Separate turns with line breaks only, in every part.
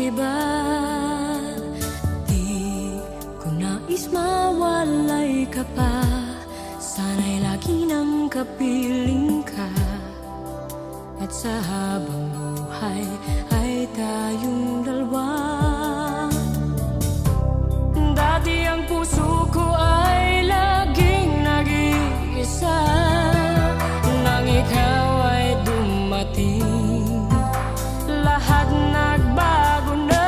iba. Di ko nais mawalay ka pa, sana'y lagi nang kapiling ka. At sa habang buhay ay tayong dalawa. Dati ang puso ko ay laging nag-iisa, nang ikaw ay dumating, lahat nagbago na.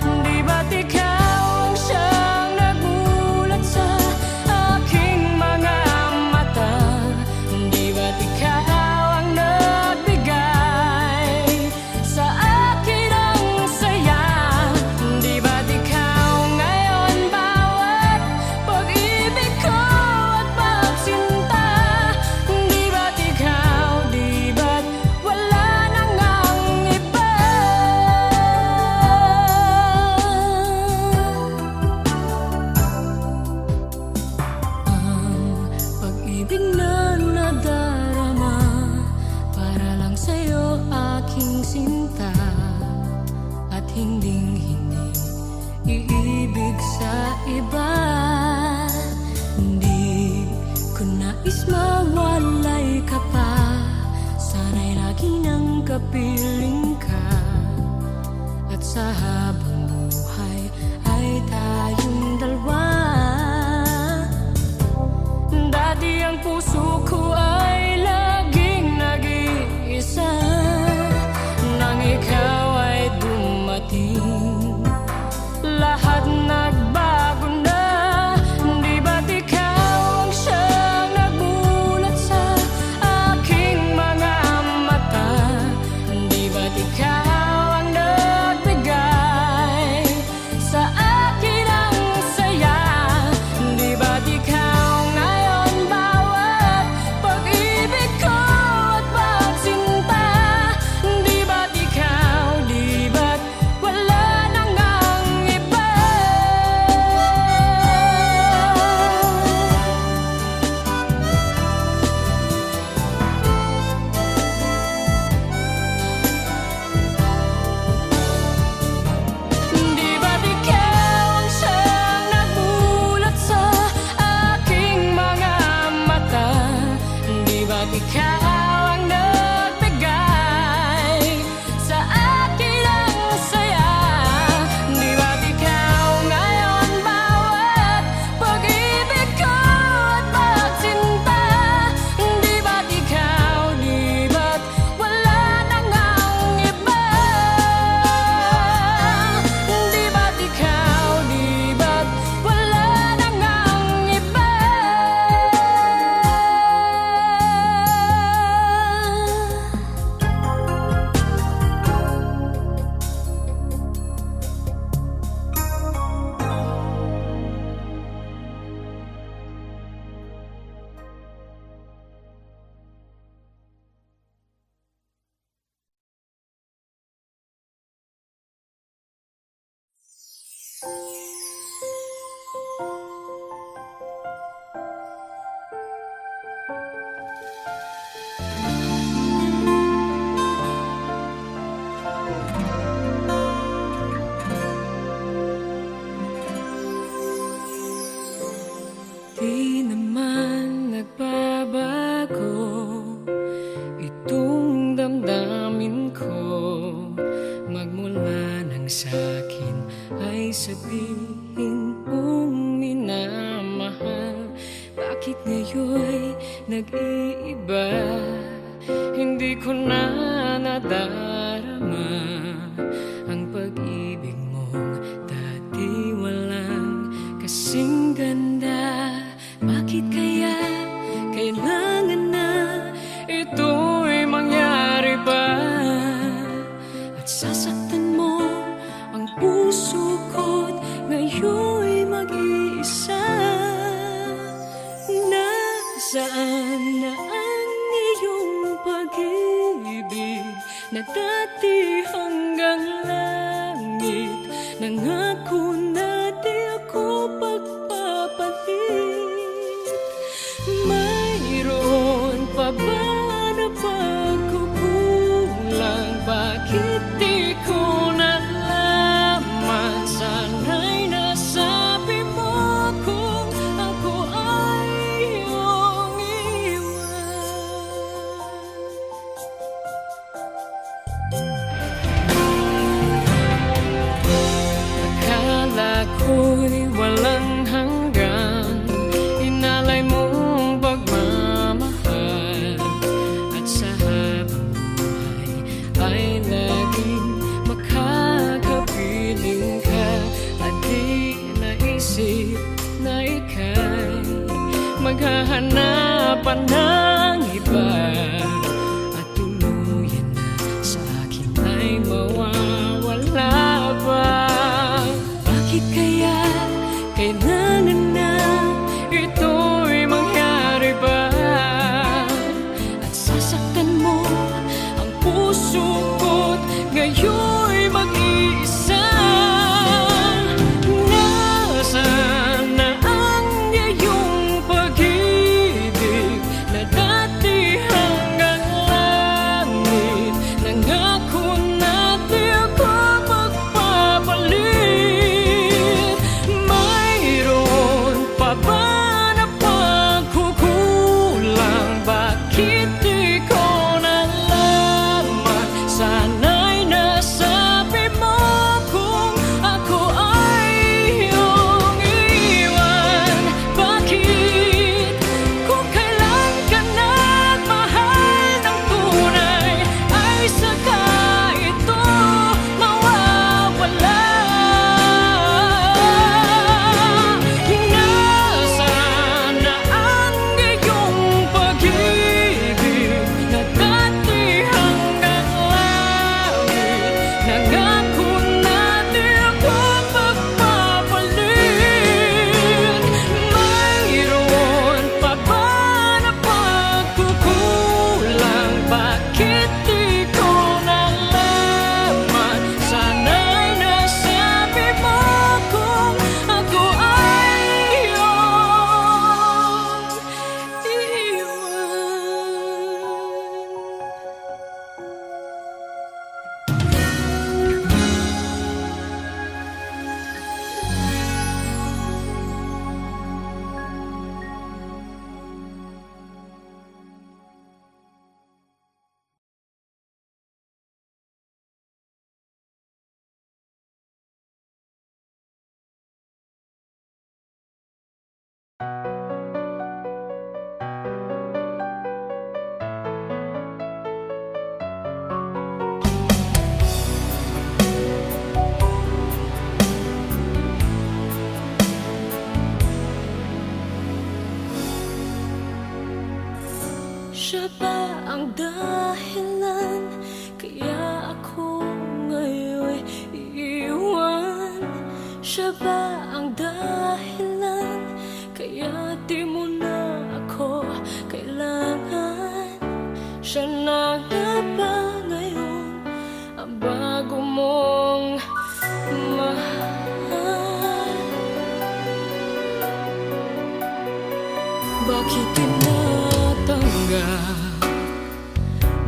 Di ba't ikaw ang siyang nagulat sa aking mga mata? Di ba't ikaw ang nagbigay sa akin ang saya? Di ba't ikaw ngayon bawat pag-ibig ko at pagsinta? Di ba't ikaw, di ba't wala nang ang iba? Ang pag-ibig na nadarama para lang sa'yo aking sinta, at hinding-hindi iibig sa iba. Hindi ko nais mawalay ka pa, sana'y lagi nang kapiling ka. At sa habang buhay ay tayong dalawa. Dati ang puso ko ay laging nag-iisa, nang ikaw ay dumating, lahat nagbago na. Di ba't ikaw ang siyang nagulat sa aking mga mata? Di ba't ikaw ang nagbigay sa akin ang saya? Di ba't ikaw ngayon bawat pag-ibig ko at pagsinta? Di ba't ikaw, di ba't wala nang ang iba? Di ba't ikaw ang siyang nagulat sa aking mga mata? Di ba't ikaw ang nagbigay sa akin ang saya? Di ba't ikaw ngayon bawat pag-ibig ko at pagsinta? Di ba't ikaw, di ba't wala nang ang iba? Di ba't ikaw, di ba't wala nang ang iba? Di naman nagbabago itong damdamin ko, magmula nang sa'kin ay sabihin mong minamahal. Bakit ngayon'y nag-iiba? Hindi ko na nadarama ang pag-ibig mong dati walang kasing ganda. Bakit kaya kailangan na ito'y mangyari pa? At sasaktan mo ang puso ko't ngayon'y mag-iisa. Nasaan na ang iyong pag-ibig na dati hanggang langit? Nangako na di ako pagpapalit. Mayroon pa ba na pagkukulang? Bakit di ko na hahanapan ng iba at tuluyan na sa akin ay mawawala ba? Bakit kaya kailangan na ito'y mangyari ba? At sasaktan mo ang puso ko't ngayon'y mag-iisa. Nasaan na ang iyong pag-ibig na dati hanggang langit? Nangako na di ako magpapalit. Mayroon pa ba na pagkukulang? Bakit di ko nalaman? Sana'y nasabi mo kung ako ay iyong iwan. Bakit kung kailan ka nagmahal ng tunay ay saka ito mawawala? Nasaan na ang iyong pag-ibig na dati hanggang langit? Nangako na di ako magpapalit. Mayroon pa ba na pagkukulang? Bakit di ko nalaman? Sana'y nasabi mo kung ako ay iyong siya ba ang dahilan kaya ako ngayon'y iiwan? Siya ba ang dahilan kaya di mo na ako kailangan? Siya na nga ba ngayon ang bago mong mahal? Bakit tinatanggap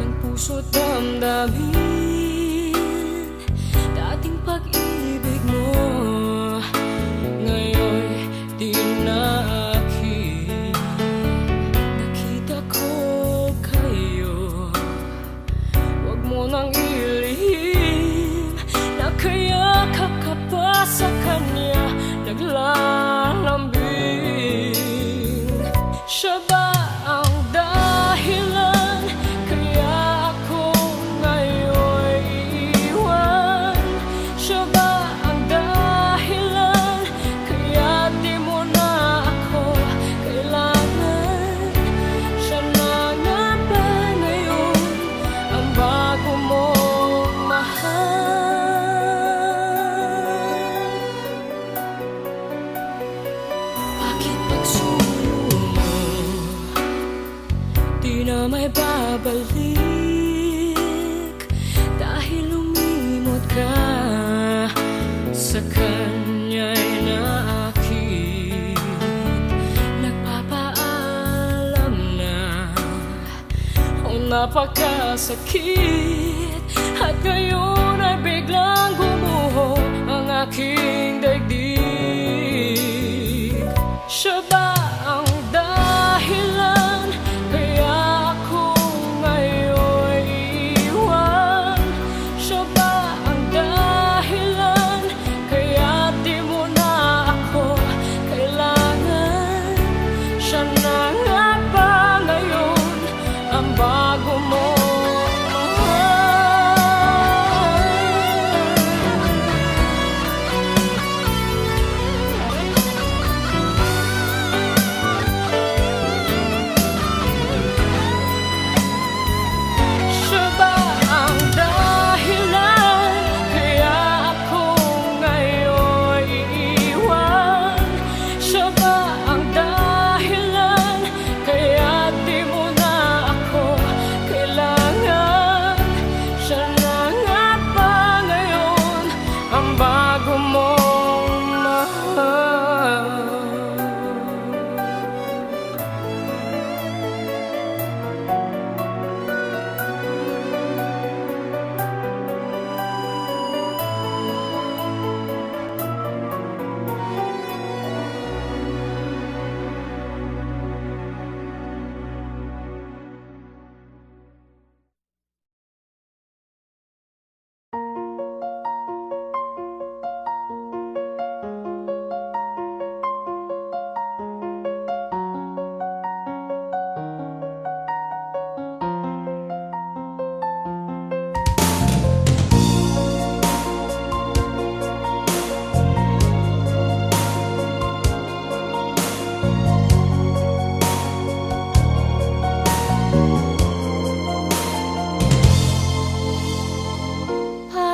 ng puso't damdamin dating pag-ibig mo? Ngayon di na akin. Nakita ko kayo, wag mo nang ilihim. Nakayakap ka pa sa kanya, naglalambing. Siya ba ang dahilan kaya ako ngayon'y iiwan? Siya ba ang dahilan kaya di mo na ako kailangan? Siya na nga ba ngayon ang bago mong mahal? Bakit pagsulo mo di na may babalik? Dahil lumimot ka sa kanya'y naakit. Nagpapaalam na napakasakit. At ngayon ay biglang gumuho ang aking daigdig. Siya ba ang dahilan kaya ako ngayon iiwan? Siya ba ang dahilan kaya di mo na ako kailangan? Siya na nga ba ngayon ang bago mo?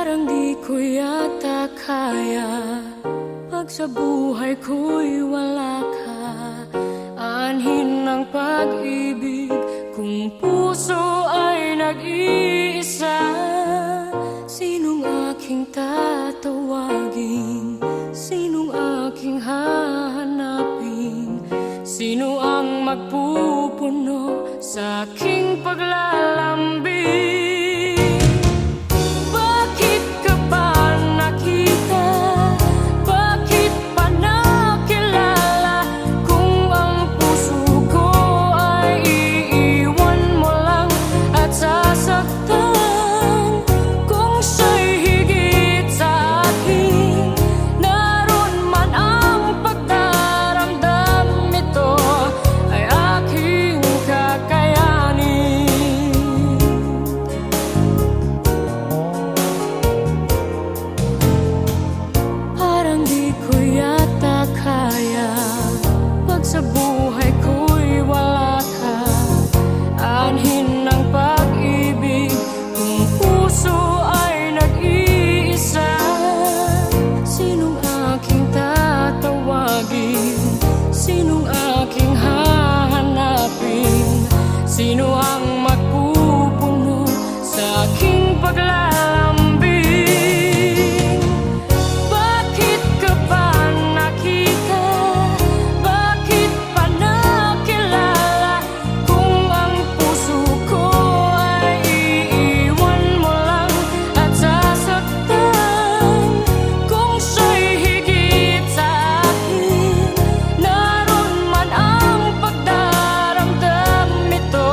Parang di ko yata kaya pag sa buhay ko'y wala ka. Anhin ng pag-ibig kung puso ay nag-iisa. Sinong aking tatawagin? Sinong aking hahanapin? Sino ang magpupuno sa aking paglalambing? Sino ang magpupuno sa aking paglalambing? Bakit ka ba nakita? Bakit pa nakilala? Kung ang puso ko ay iiwan mo lang at sasaktan. Kung siya'y higit sa akin, naroon man ang pagdaramdam ito.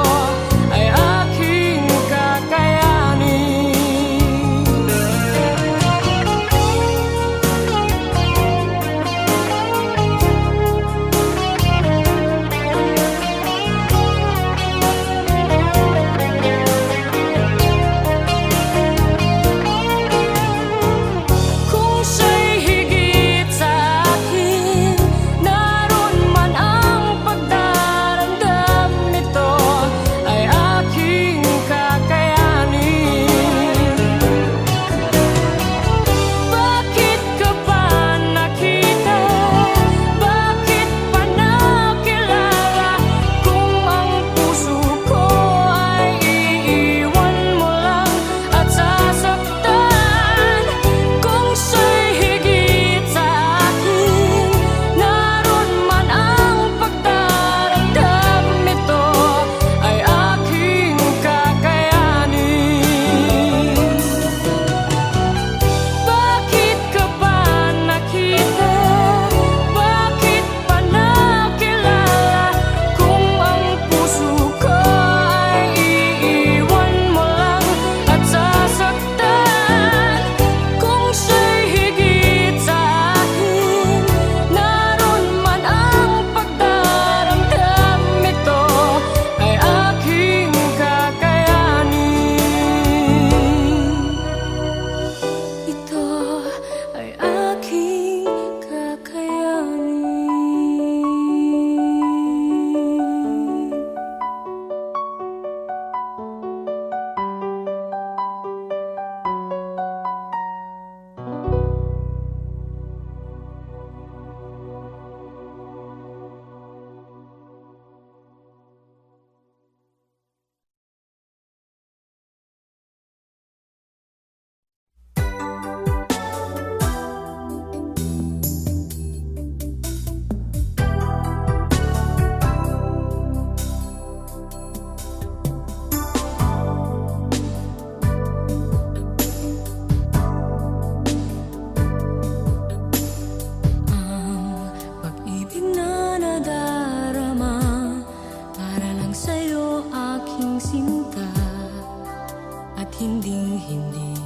Hinding-hindi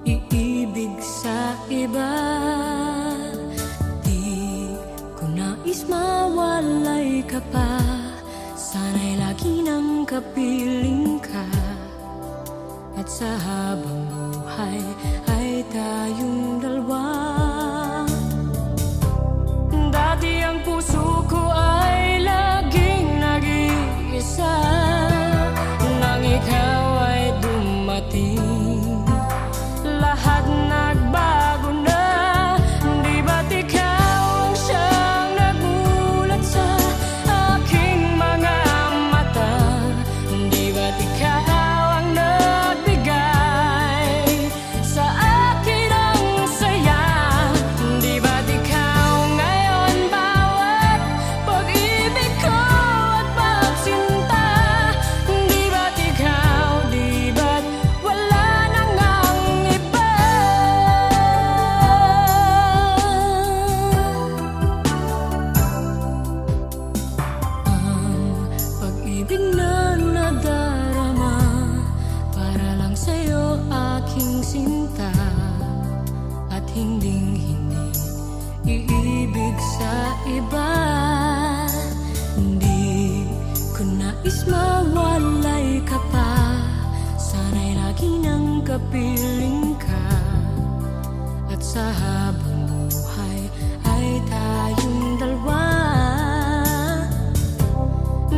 iibig sa iba. Di ko nais mawalay ka pa. Sana'y lagi nang kapiling ka. At sa habang buhay ay tayong dalawa. Dati ang puso ko ay laging nag-iisa. Nang ikaw ay dumating, lahat sinta at hinding-hindi iibig sa iba. Hindi ko nais mawalay ka pa, sana'y lagi nang kapiling ka, at sa habang buhay ay tayong dalawa.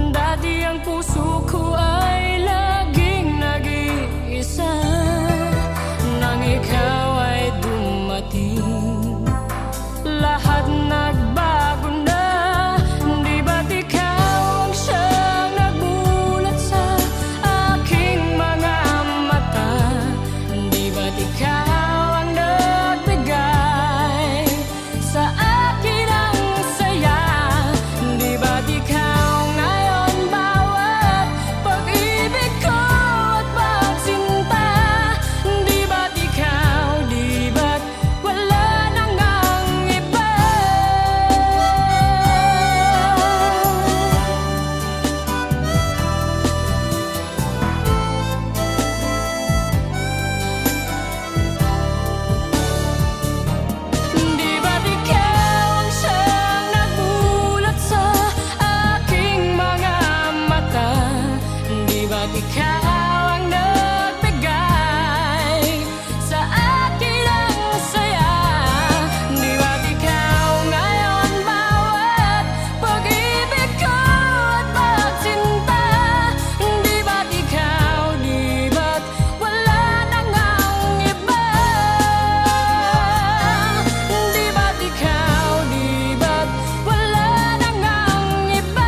Dati ang puso ko ay laging nag-iisa, nang ikaw ay dumating, lahat nagbago na. Di ba't ikaw ang siyang nagmulat sa aking mga mata? Di ba't ikaw ang nagbigay sa akin ang saya? Di ba't ikaw ngayon bawat pag-ibig ko at pagsinta? Di ba't ikaw, di ba't wala nang ang iba? Di ba't ikaw ang siyang nagmulat sa aking mga mata? Di ba't ikaw ang nagbigay sa akin ang saya? Di ba't ikaw ngayon bawat pag-ibig ko at pagsinta? Di ba't ikaw, di ba't wala nang ang iba? Di ba't ikaw, di ba't wala nang ang iba?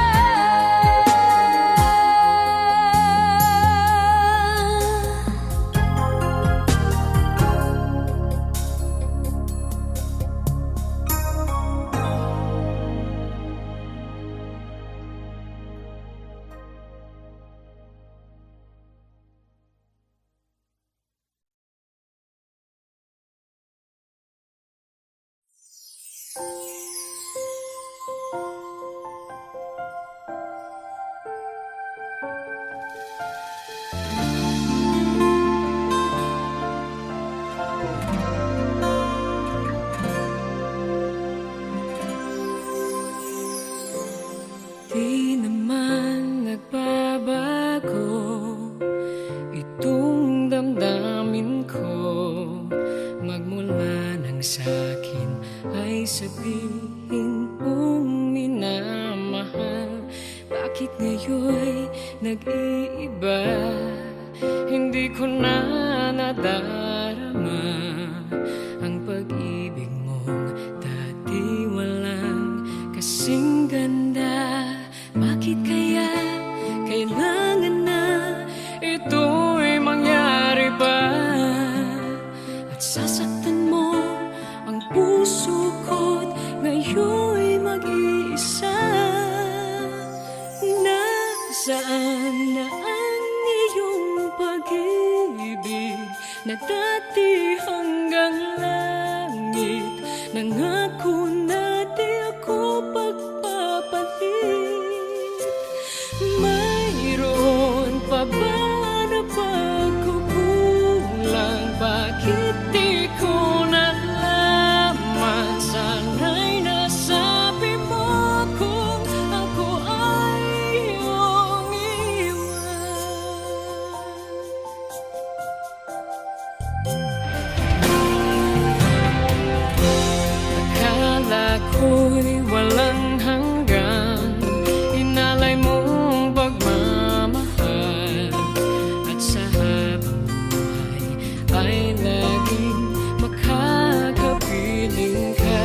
Di naman nagbabago itong damdamin ko, magmula nang sa'kin ay sabihin mong minamahal. Bakit ngayon'y nag-iiba? Hindi ko na nadarama ang pag-ibig mong dati walang kasing ganda. Bakit kaya kailangan na ito'y mangyari pa, at sasaktan mo ang puso ko't ngayon'y mag-iisa? Nasaan na ang iyong pag-ibig na dati hanggang langit? Nangako na di ako pagpapalit. Mayroon pa ba na pagkukulang? Bakit di ko nalaman? Sana'y nasabi mo kung ako ay iyong iwan. Akala ko'y walang hanggan, inalay mong pagmamahal, at sa habang buhay ay laging makakapiling ka.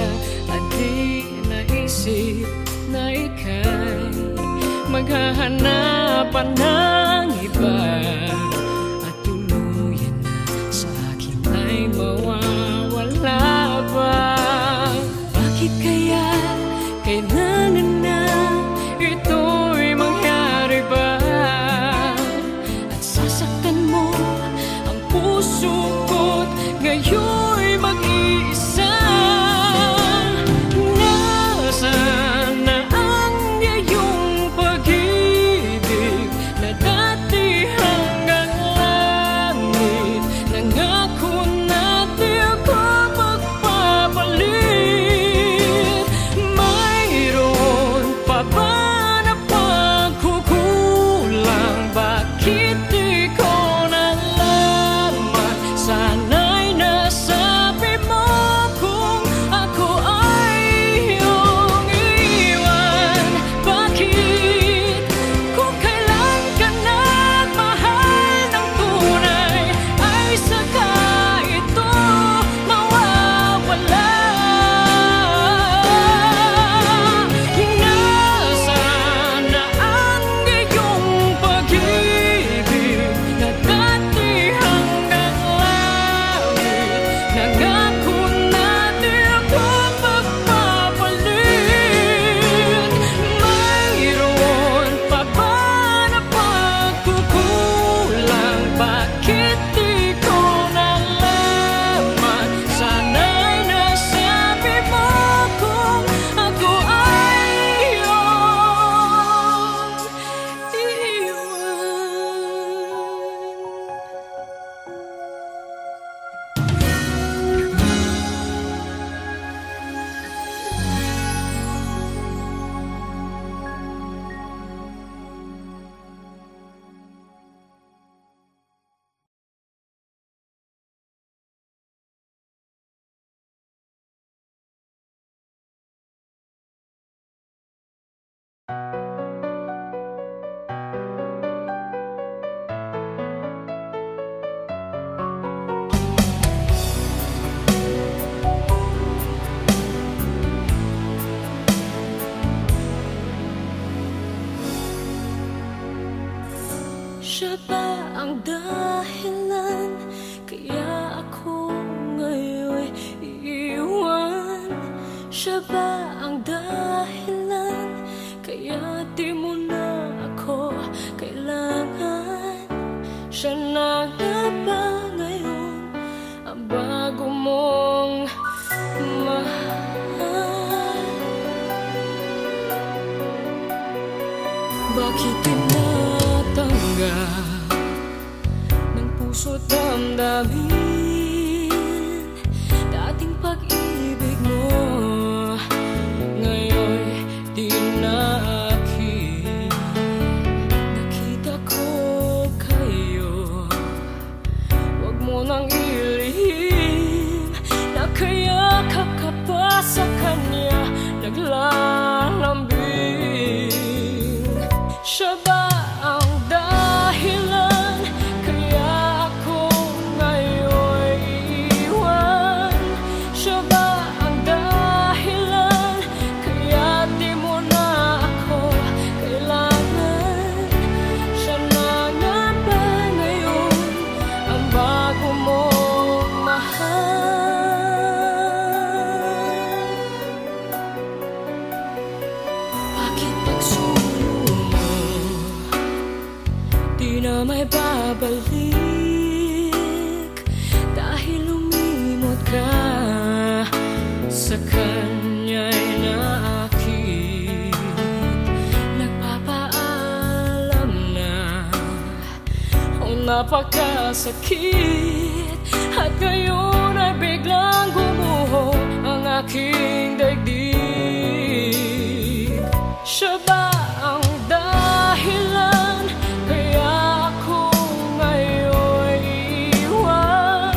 At di naisip na ika'y maghahanapan ng iba, at tuluyan na sa akin ay mawawala pa. Bakit kaya kailangan na ito'y mangyari ba? At sasaktan mo ang puso ko't ngayon'y mag-iisa. Nasaan na ang iyong pag-ibig na dati hanggang langit? Nangako na Siya ba ang dahilan kaya ako ngayon iiwan? Siya ba ang dahilan kaya di mo na ako kailangan? Siya na nga ba ngayon ang bago mong mahal? Bakit tinatanggap ng puso't damdamin dating pag-ibig mo? Ngayon di na akin. Nakita ko kayo, wag mo nang ilihim. Nakayakap ka pa sa kanya, naglalambing. Siya ba ang dahilan kaya ako ngayon iiwan? Siya ba ang dahilan kaya di mo na ako kailangan? Siya na nga ba ngayon ang bago mong mahal? Bakit pagsulong mo di na may babalik? Dahil lumimot ka sa kanya'y naakit. Nagpapaalam na napakasakit, at ngayon ay biglang gumuho ang aking daigdig. Siya ba ang dahilan kaya ako ngayon iiwan?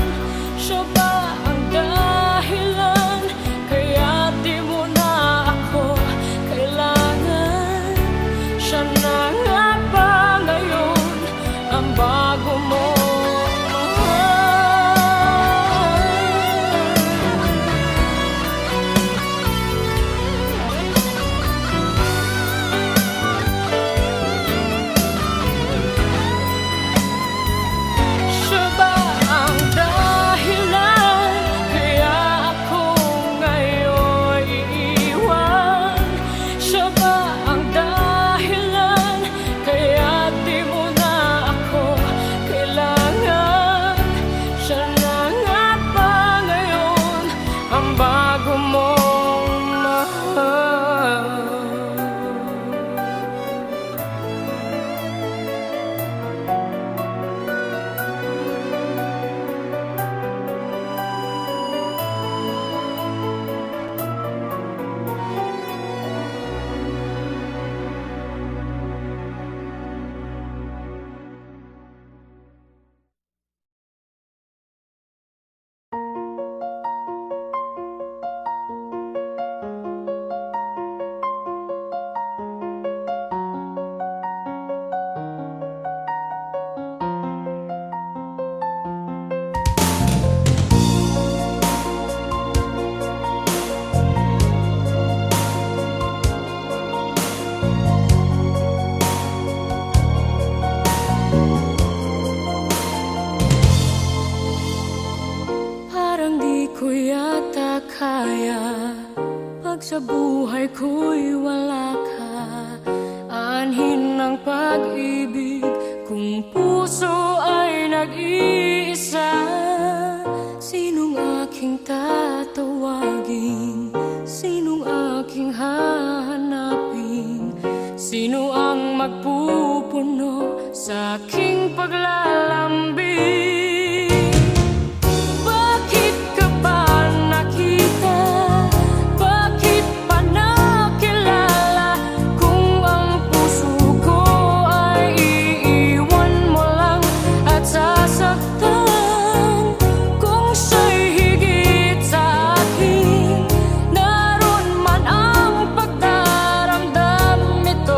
Siya ba ang dahilan kaya di mo na ako kailangan? Siya na nga ba ngayon ang bago mo bago mong mahal? Ko yata kaya pag sa buhay ko'y wala ka. Anhin ng pag-ibig kung puso ay nag-iisa. Sinong aking tatawagin? Sinong aking hahanapin? Sino ang magpupuno sa aking paglalambing?
Ito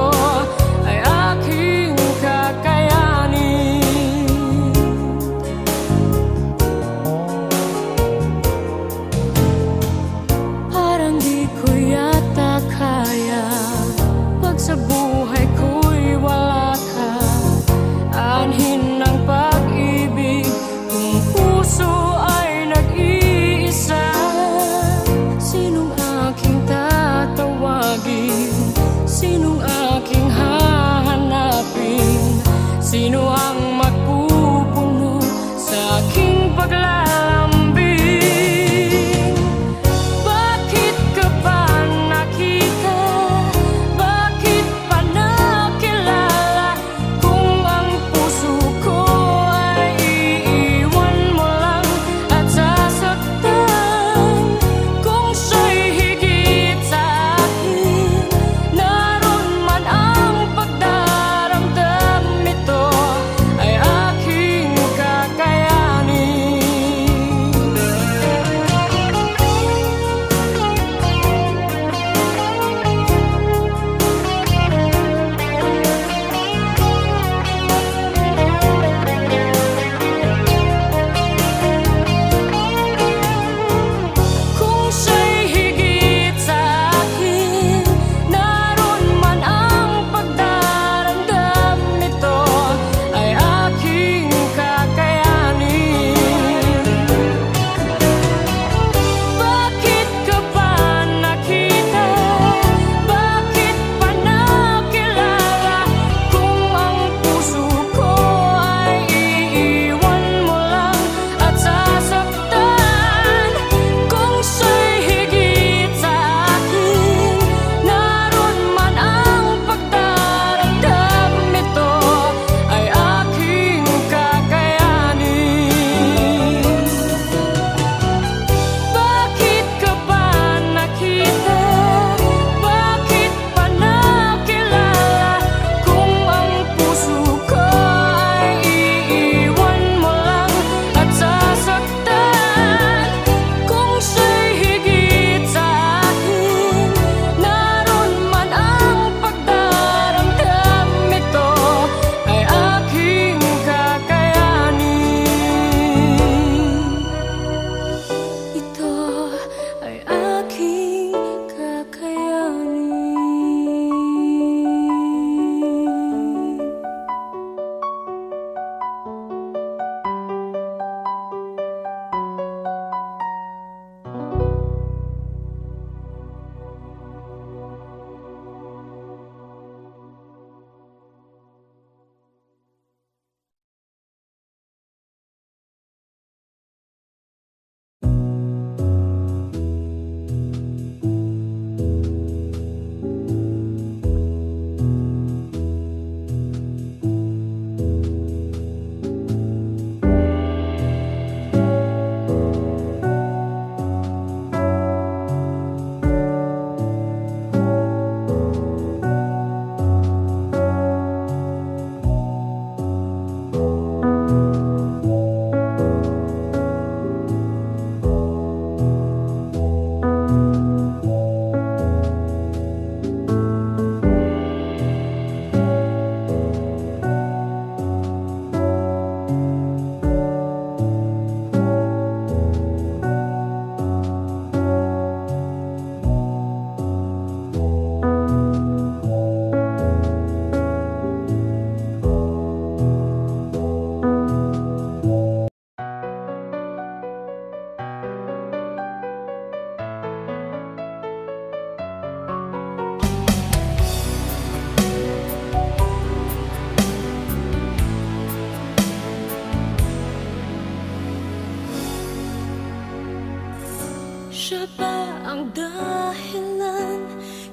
Siya ba ang dahilan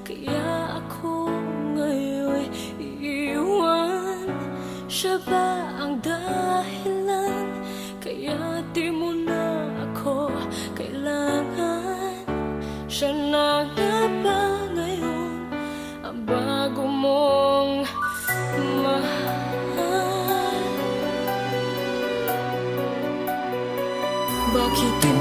kaya ako ngayon iiwan? Siya ba ang dahilan kaya di mo na ako kailangan? Siya na nga ba ngayon ang bago mong mahal? Bakit di